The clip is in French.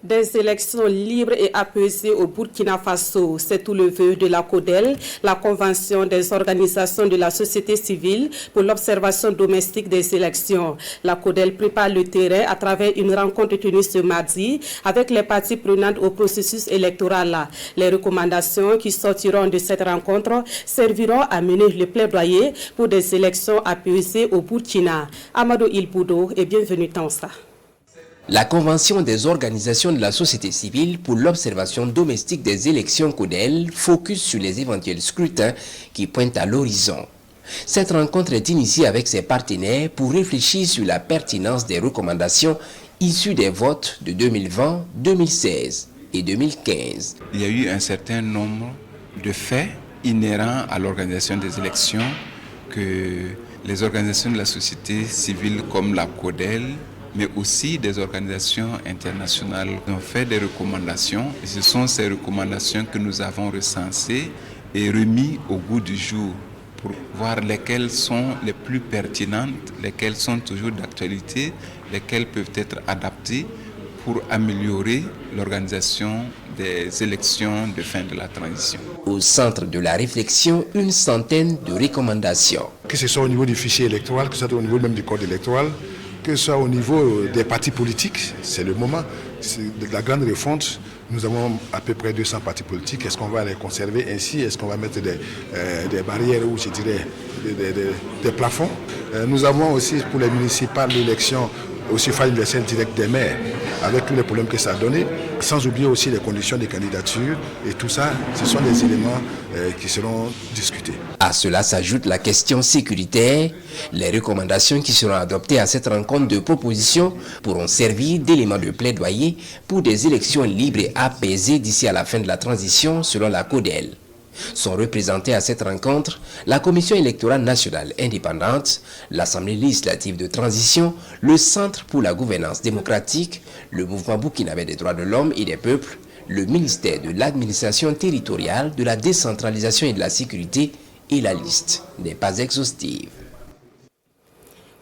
Des élections libres et apaisées au Burkina Faso, c'est tout le vœu de la CODEL, la Convention des organisations de la société civile pour l'observation domestique des élections. La CODEL prépare le terrain à travers une rencontre tenue ce mardi avec les parties prenantes au processus électoral. Les recommandations qui sortiront de cette rencontre serviront à mener le plaidoyer pour des élections apaisées au Burkina. Amadou Ilboudo et bienvenue dans ça. La Convention des organisations de la société civile pour l'observation domestique des élections CODEL focus sur les éventuels scrutins qui pointent à l'horizon. Cette rencontre est initiée avec ses partenaires pour réfléchir sur la pertinence des recommandations issues des votes de 2020, 2016 et 2015. Il y a eu un certain nombre de faits inhérents à l'organisation des élections que les organisations de la société civile comme la CODEL, mais aussi des organisations internationales ont fait des recommandations. Et ce sont ces recommandations que nous avons recensées et remises au goût du jour pour voir lesquelles sont les plus pertinentes, lesquelles sont toujours d'actualité, lesquelles peuvent être adaptées pour améliorer l'organisation des élections de fin de la transition. Au centre de la réflexion, une centaine de recommandations. Que ce soit au niveau du fichier électoral, que ce soit au niveau même du code électoral, que ce soit au niveau des partis politiques, c'est le moment de la grande refonte. Nous avons à peu près 200 partis politiques. Est-ce qu'on va les conserver ainsi? Est-ce qu'on va mettre des barrières ou je dirais des plafonds? Nous avons aussi pour les municipales l'élection au suffrage universel direct des maires, avec tous les problèmes que ça a donné, sans oublier aussi les conditions de candidature. Et tout ça, ce sont des éléments qui seront discutés. À cela s'ajoute la question sécuritaire. Les recommandations qui seront adoptées à cette rencontre de propositions pourront servir d'éléments de plaidoyer pour des élections libres et apaisées d'ici à la fin de la transition, selon la CODEL. Sont représentés à cette rencontre la Commission électorale nationale indépendante, l'Assemblée législative de transition, le Centre pour la gouvernance démocratique, le Mouvement burkinabé des droits de l'homme et des peuples, le ministère de l'administration territoriale, de la décentralisation et de la sécurité, et la liste n'est pas exhaustive.